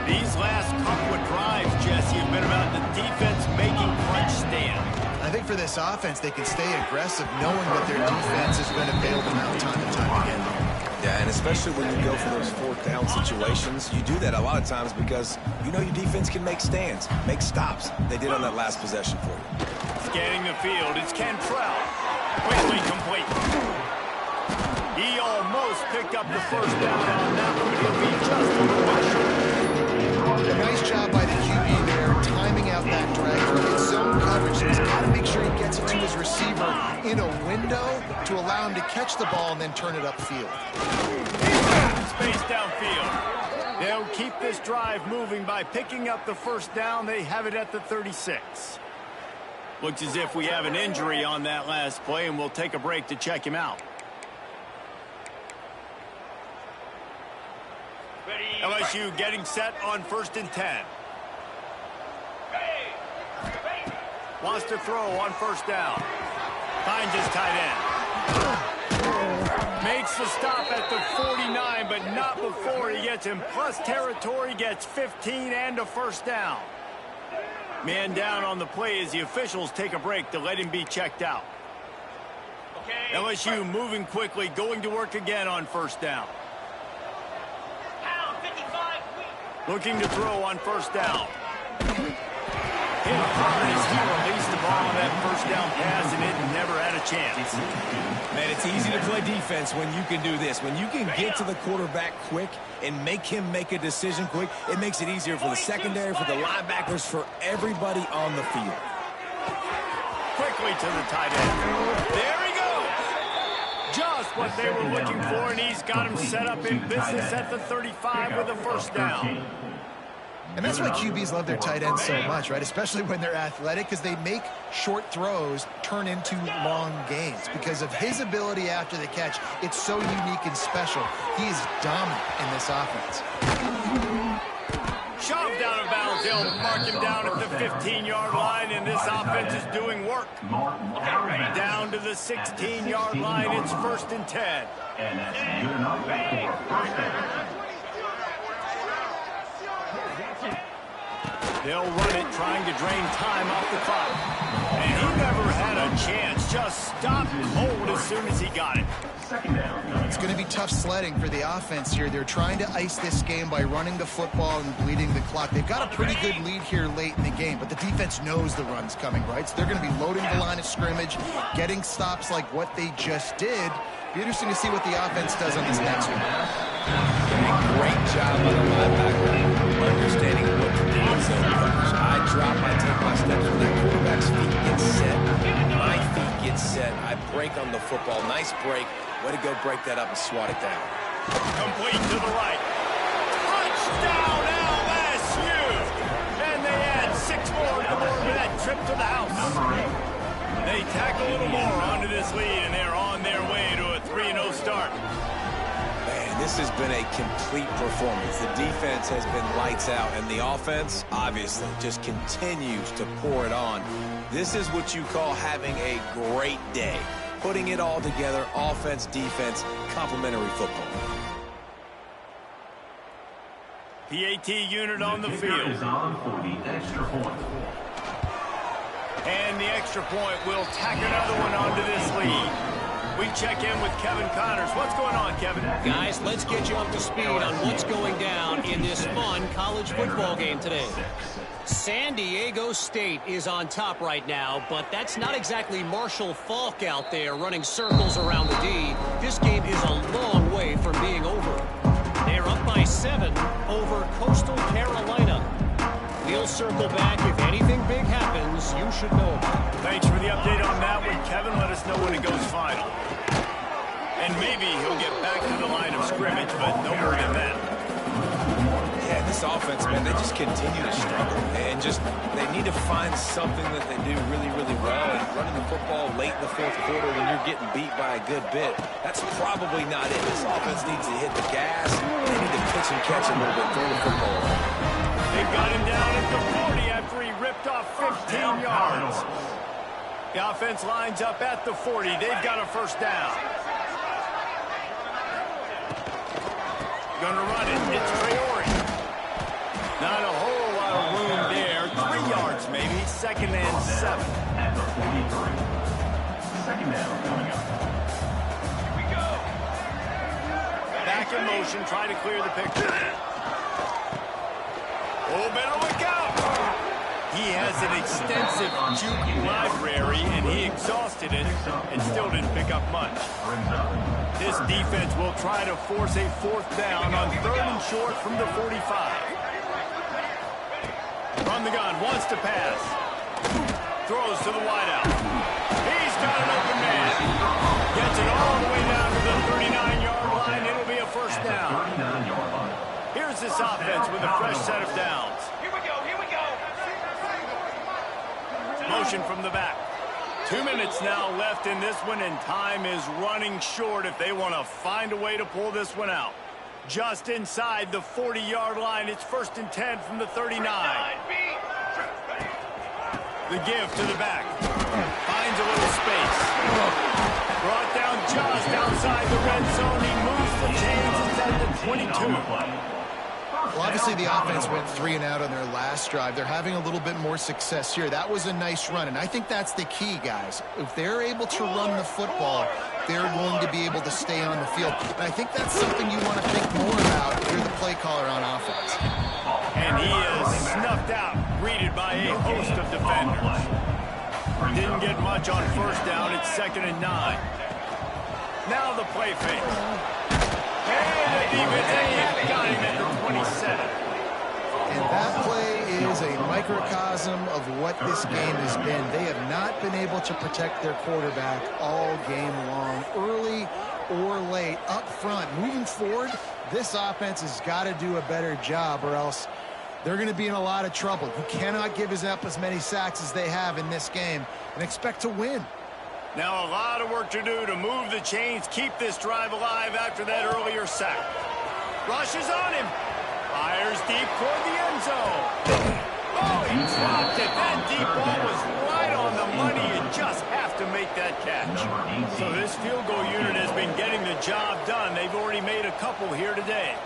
Speaker 1: These last couple of drives, Jesse, have been about the defense making crunch stand.
Speaker 3: I think for this offense, they can stay aggressive knowing that their defense is going to bail them out time and time again.
Speaker 2: Yeah, and especially when you go for those fourth down situations, you do that a lot of times because you know your defense can make stands, make stops. They did on that last possession for you.
Speaker 1: Scanning the field, it's Cantrell. Quickly complete. He almost picked up the first down on that one, but he'll be just a little bit short.
Speaker 3: Nice job by the QB there, timing out that drag throw. It's zone coverage, so he's got to make sure he gets it to his receiver in a window to allow him to catch the ball and then turn it upfield.
Speaker 1: Space downfield. They'll keep this drive moving by picking up the first down. They have it at the 36. Looks as if we have an injury on that last play, and we'll take a break to check him out. LSU getting set on 1st and 10. Wants to throw on 1st down. Finds his tight end. Makes the stop at the 49, but not before he gets in plus territory, gets 15 and a first down. Man down on the play as the officials take a break to let him be checked out. LSU moving quickly, going to work again on 1st down. Looking to throw on 1st down. Hit hard as he released the ball on that 1st down pass, and it never had a chance.
Speaker 2: Man, it's easy to play defense when you can do this. When you can get to the quarterback quick and make him make a decision quick, it makes it easier for the secondary, for the linebackers, for everybody on the field.
Speaker 1: Quickly to the tight end. There he goes. Just what they were looking for, and he's got him set up in business at the 35 with a 1st down.
Speaker 3: And that's why QBs love their tight ends so much, right? Especially when they're athletic, because they make short throws turn into long gains. Because of his ability after the catch, it's so unique and special. He is dominant in this offense.
Speaker 1: Shoved out of bounds. They'll mark him down at the 15-yard line, and this offense is doing work. Down to the 16-yard line. It's 1st and 10.
Speaker 5: And that's good enough for 1st down.
Speaker 1: They'll run it, trying to drain time off the clock. And he never had a chance. Just stopped cold as soon as he got it.
Speaker 3: It's going to be tough sledding for the offense here. They're trying to ice this game by running the football and bleeding the clock. They've got a pretty good lead here late in the game, but the defense knows the run's coming, right? So they're going to be loading the line of scrimmage, getting stops like what they just did. Be interesting to see what the offense does on this next one.
Speaker 2: Great job by the linebacker, understanding what to do in zone coverage. I drop, I take my steps when that quarterback's feet get set. My feet get set. I break on the football. Nice break. Way to go break that up and swat it down.
Speaker 1: Complete to the right. Touchdown LSU! And they add 6 more to the board with that trip to the house. They tack a little more onto this lead, and they're on their way to a 3-0 start.
Speaker 2: Man, this has been a complete performance. The defense has been lights out, and the offense, obviously, just continues to pour it on. This is what you call having a great day. Putting it all together, offense, defense, complementary football.
Speaker 1: PAT unit on the field.
Speaker 5: Is on for the extra point.
Speaker 1: And the extra point will tack another one onto this lead. We check in with Kevin Connors. What's going on, Kevin?
Speaker 6: Guys, let's get you up to speed on what's going down in this fun college football game today. San Diego State is on top right now, but that's not exactly Marshall Faulk out there running circles around the D. This game is a long way from being over. They're up by 7 over Coastal Carolina. We'll circle back. If anything big happens, you should know about it.
Speaker 1: Thanks for the update on that one, Kevin. Let us know when it goes final. And maybe he'll get back to the line of scrimmage, but no more than that.
Speaker 2: Yeah, this offense, man, they just continue to struggle. And they need to find something that they do really, really well. And running the football late in the 4th quarter when you're getting beat by a good bit, that's probably not it. This offense needs to hit the gas. They need to pitch and catch a little bit, throw the football around.
Speaker 1: They've got him down at the 40 after he ripped off 15 yards. The offense lines up at the 40. They've got a 1st down. Gonna run it. It's Traore. Not a whole lot of room there. 3 yards maybe. 2nd and 7.
Speaker 5: At the 43. 2nd down coming up. Here we go.
Speaker 1: motion, try to clear the picture. Oh, better look out. He has an extensive juke library, and he exhausted it and still didn't pick up much. This defense will try to force a fourth down on 3rd and short from the 45. From the gun, wants to pass. Throws to the wideout. He's got an open man. Gets it all the way down to the 39-yard line. It'll be a first down. Here's this offense with a fresh set of downs.
Speaker 4: Here we go, here we go.
Speaker 1: Motion from the back. 2 minutes now left in this one, and time is running short if they want to find a way to pull this one out. Just inside the 40-yard line. It's 1st and 10 from the 39. The give to the back. Finds a little space. Brought down just outside the red zone. He moves the chains. It's at the 22.
Speaker 3: Well, obviously the offense went 3 and out on their last drive. They're having a little bit more success here. That was a nice run, and I think that's the key, guys. If they're able to run the football, they're going to be able to stay on the field. And I think that's something you want to think more about if you're the play caller on offense.
Speaker 1: And he is snuffed out, greeted by a host of defenders. Didn't get much on first down. It's 2nd and 9. Now the play fake. And the defense got him at the 27.
Speaker 3: And that play is a microcosm of what this game has been. They have not been able to protect their quarterback all game long, early or late, up front. Moving forward, this offense has got to do a better job, or else they're going to be in a lot of trouble. You cannot give up as many sacks as they have in this game and expect to win.
Speaker 1: Now a lot of work to do to move the chains, keep this drive alive after that earlier sack. Rushes on him. Fires deep toward the end zone. Oh, he dropped it. That deep ball was right on the money. You just have to make that catch. So this field goal unit has been getting the job done. They've already made a couple here today.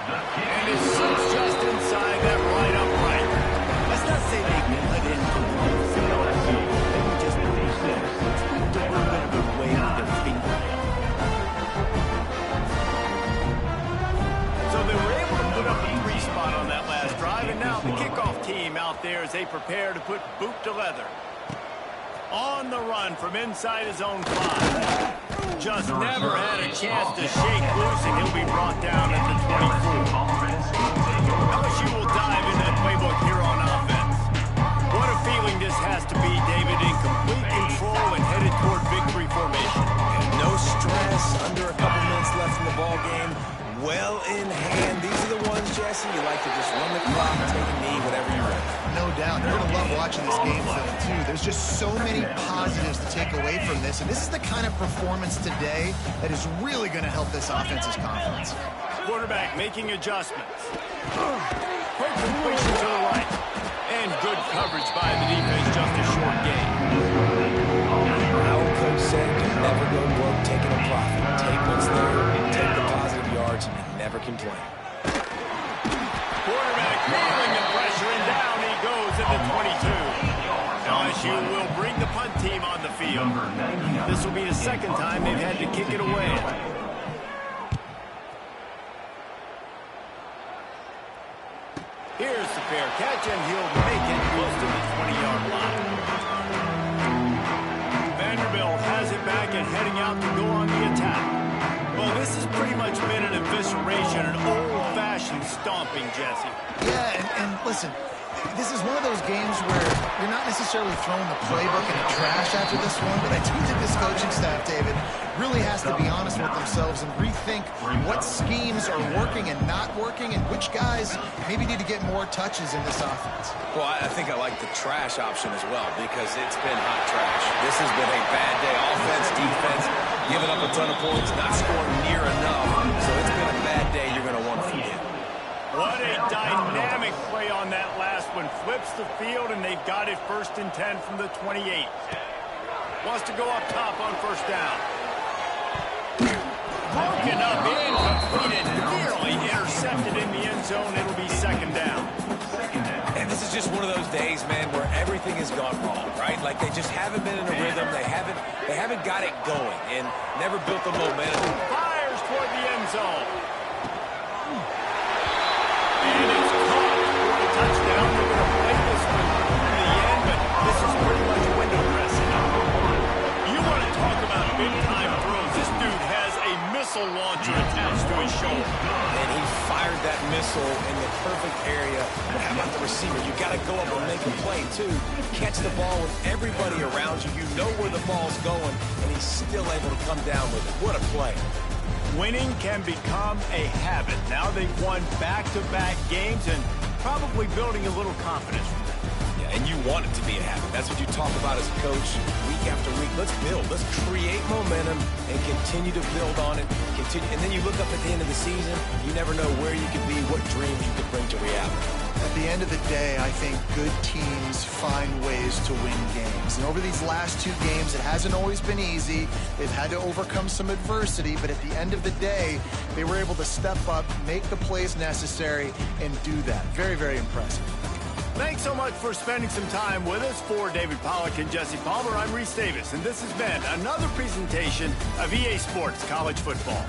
Speaker 1: And it sits just inside that right upright. Let's not say they can let in complete. You know what I mean? They would just believe that. Tweaked a little bit of the way with their fingernail. So they were able to put up a 3 spot on that last drive, and now the kickoff team out there as they prepare to put boot to leather. On the run from inside his own 5. Just never had a chance to shake loose, and he'll be brought down at the 24. LSU will dive in that playbook here on offense. What a feeling this has to be, David, in complete control and headed toward victory formation.
Speaker 2: No stress, under a couple minutes left in the ball game. Well in hand. These are the ones, Jesse, you like to just run the clock, take a knee, whatever you're ready.
Speaker 3: No doubt. They're going to love watching this game film, too. There's just so many positives to take away from this, and this is the kind of performance today that is really going to help this offense's confidence.
Speaker 1: Quarterback making adjustments. Quick completion to the right. And good coverage by the defense, just a short gain.
Speaker 2: Our coach said you never go broke taking a profit. Take what's there, take the positive yards, and you never complain.
Speaker 1: Quarterback feeling the pressure, and down he goes at the 22. LSU will bring the punt team on the field. This will be the 2nd time they've had to kick it away. Here's the fair catch, and he'll make it close to the 20-yard line. Vanderbilt has it back and heading out to go on the attack. Well, this has pretty much been an evisceration, an old-fashioned stomping, Jesse.
Speaker 3: Yeah, and listen, this is one of those games where you're not necessarily throwing the playbook in the trash after this one, but I do think this coaching staff, David, really has to be honest with themselves and rethink what schemes are working and not working and which guys maybe need to get more touches in this offense.
Speaker 2: Well, I think I like the trash option as well because it's been hot trash. This has been a bad day. Offense, defense, giving up a ton of points, not scoring near enough. So it's been a bad day you're going to want to forget.
Speaker 1: What a dynamic play on that last one. Flips the field, and they've got it 1st and 10 from the 28. Wants to go up top on first down. Broken up, incompleted, nearly intercepted in the end zone. It'll be 2nd down.
Speaker 2: And this is just one of those days, man, where everything everything has gone wrong, right? Like they just haven't been in a rhythm. They haven't got it going and never built the momentum.
Speaker 1: Fires toward the end zone. And it's caught for a touchdown. They're going to play this one to the end, but this is pretty much window dressing. You want to talk about big-time throws. This dude has a missile launcher attached to his shoulder.
Speaker 2: And he fired that missile in the perfect area. How about the receiver? You got to go up and make a play, too. Catch the ball with everybody around you. You know where the ball's going, and he's still able to come down with it. What a play.
Speaker 1: Winning can become a habit. Now they've won back-to-back games and probably building a little confidence from that.
Speaker 2: Yeah, and you want it to be a habit. That's what you talk about as a coach week after week. Let's build. Let's create momentum and continue to build on it. And then you look up at the end of the season, you never know where you could be, what dreams you could bring to reality.
Speaker 3: At the end of the day, I think good teams find ways to win games. And over these last two games, it hasn't always been easy. They've had to overcome some adversity, but at the end of the day, they were able to step up, make the plays necessary, and do that. Very, very impressive.
Speaker 1: Thanks so much for spending some time with us. For David Pollack and Jesse Palmer, I'm Reese Davis, and this has been another presentation of EA Sports College Football.